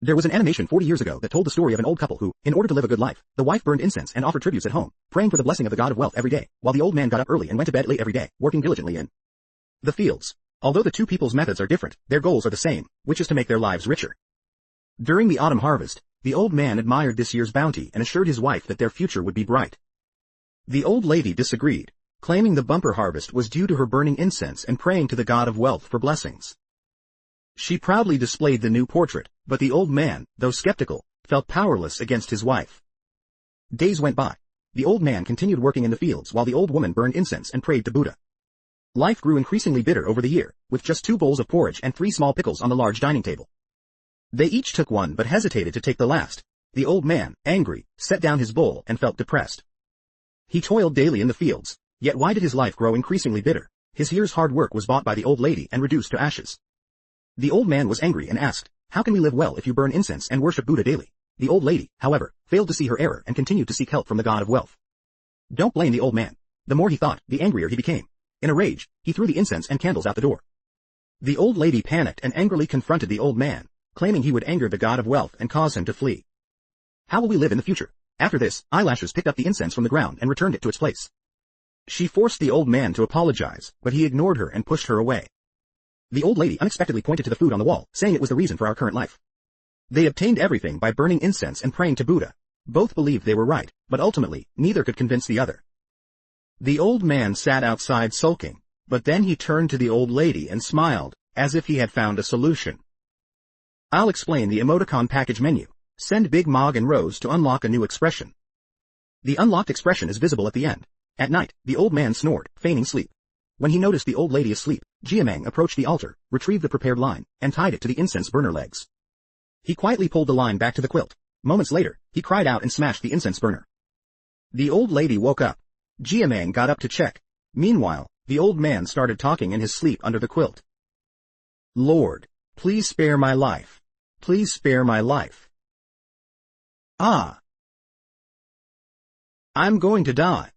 There was an animation 40 years ago that told the story of an old couple who, in order to live a good life, the wife burned incense and offered tributes at home, praying for the blessing of the god of wealth every day, while the old man got up early and went to bed late every day, working diligently in the fields. Although the two people's methods are different, their goals are the same, which is to make their lives richer. During the autumn harvest, the old man admired this year's bounty and assured his wife that their future would be bright. The old lady disagreed, claiming the bumper harvest was due to her burning incense and praying to the god of wealth for blessings. She proudly displayed the new portrait, but the old man, though skeptical, felt powerless against his wife. Days went by. The old man continued working in the fields while the old woman burned incense and prayed to Buddha. Life grew increasingly bitter over the year, with just 2 bowls of porridge and 3 small pickles on the large dining table. They each took one but hesitated to take the last. The old man, angry, set down his bowl and felt depressed. He toiled daily in the fields, yet why did his life grow increasingly bitter? His year's hard work was bought by the old lady and reduced to ashes. The old man was angry and asked, "How can we live well if you burn incense and worship Buddha daily?" The old lady, however, failed to see her error and continued to seek help from the god of wealth. Don't blame the old man. The more he thought, the angrier he became. In a rage, he threw the incense and candles out the door. The old lady panicked and angrily confronted the old man, claiming he would anger the god of wealth and cause him to flee. How will we live in the future? After this, Eyelashes picked up the incense from the ground and returned it to its place. She forced the old man to apologize, but he ignored her and pushed her away. The old lady unexpectedly pointed to the food on the wall, saying it was the reason for our current life. They obtained everything by burning incense and praying to Buddha. Both believed they were right, but ultimately, neither could convince the other. The old man sat outside sulking, but then he turned to the old lady and smiled, as if he had found a solution. I'll explain the emoticon package menu. Send Big Mog and Rose to unlock a new expression. The unlocked expression is visible at the end. At night, the old man snored, feigning sleep. When he noticed the old lady asleep, Jiameng approached the altar, retrieved the prepared line, and tied it to the incense burner legs. He quietly pulled the line back to the quilt. Moments later, he cried out and smashed the incense burner. The old lady woke up. Jiameng got up to check. Meanwhile, the old man started talking in his sleep under the quilt. "Lord, please spare my life. Please spare my life. Ah. I'm going to die.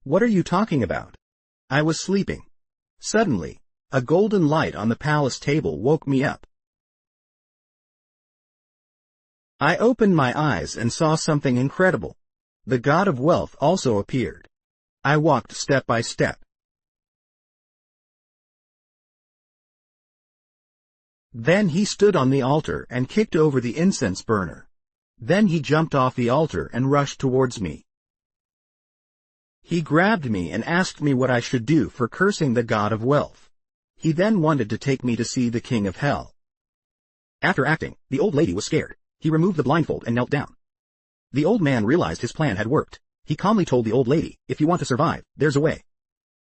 What are you talking about? I was sleeping. Suddenly, a golden light on the palace table woke me up. I opened my eyes and saw something incredible. The god of wealth also appeared. I walked step by step. Then he stood on the altar and kicked over the incense burner. Then he jumped off the altar and rushed towards me. He grabbed me and asked me what I should do for cursing the god of wealth. He then wanted to take me to see the king of hell." After acting, the old lady was scared. He removed the blindfold and knelt down. The old man realized his plan had worked. He calmly told the old lady, "If you want to survive, there's a way.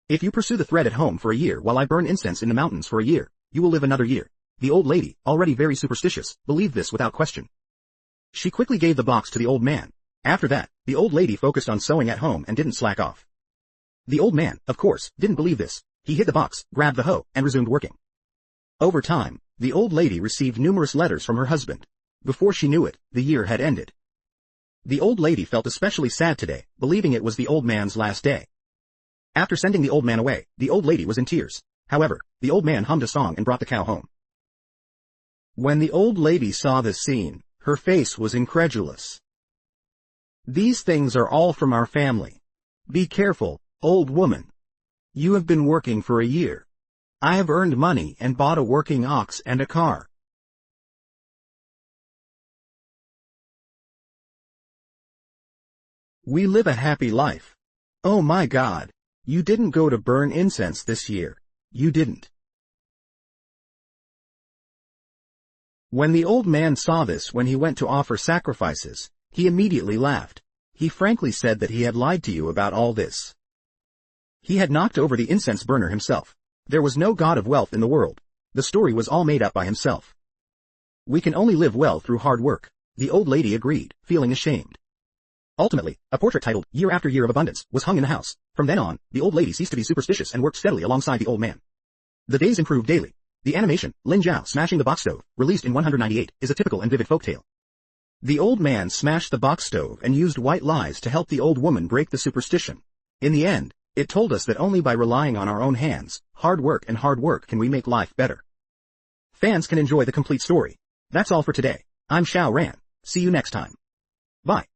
If you pursue the thread at home for a year while I burn incense in the mountains for a year, you will live another year." The old lady, already very superstitious, believed this without question. She quickly gave the box to the old man. After that, the old lady focused on sewing at home and didn't slack off. The old man, of course, didn't believe this. He hid the box, grabbed the hoe, and resumed working. Over time, the old lady received numerous letters from her husband. Before she knew it, the year had ended. The old lady felt especially sad today, believing it was the old man's last day. After sending the old man away, the old lady was in tears. However, the old man hummed a song and brought the cow home. When the old lady saw this scene, her face was incredulous. "These things are all from our family. Be careful, old woman. You have been working for a year. I have earned money and bought a working ox and a car. We live a happy life. Oh my God, you didn't go to burn incense this year. You didn't." When the old man saw this when he went to offer sacrifices, he immediately laughed. He frankly said that he had lied to you about all this. He had knocked over the incense burner himself. There was no god of wealth in the world. The story was all made up by himself. We can only live well through hard work. The old lady agreed, feeling ashamed. Ultimately, a portrait titled "Year After Year of Abundance" was hung in the house. From then on, the old lady ceased to be superstitious and worked steadily alongside the old man. The days improved daily. The animation, Lin Zhao smashing the box stove, released in 198, is a typical and vivid folktale. The old man smashed the box stove and used white lies to help the old woman break the superstition. In the end, it told us that only by relying on our own hands, hard work can we make life better. Fans can enjoy the complete story. That's all for today. I'm Xiao Ran. See you next time. Bye.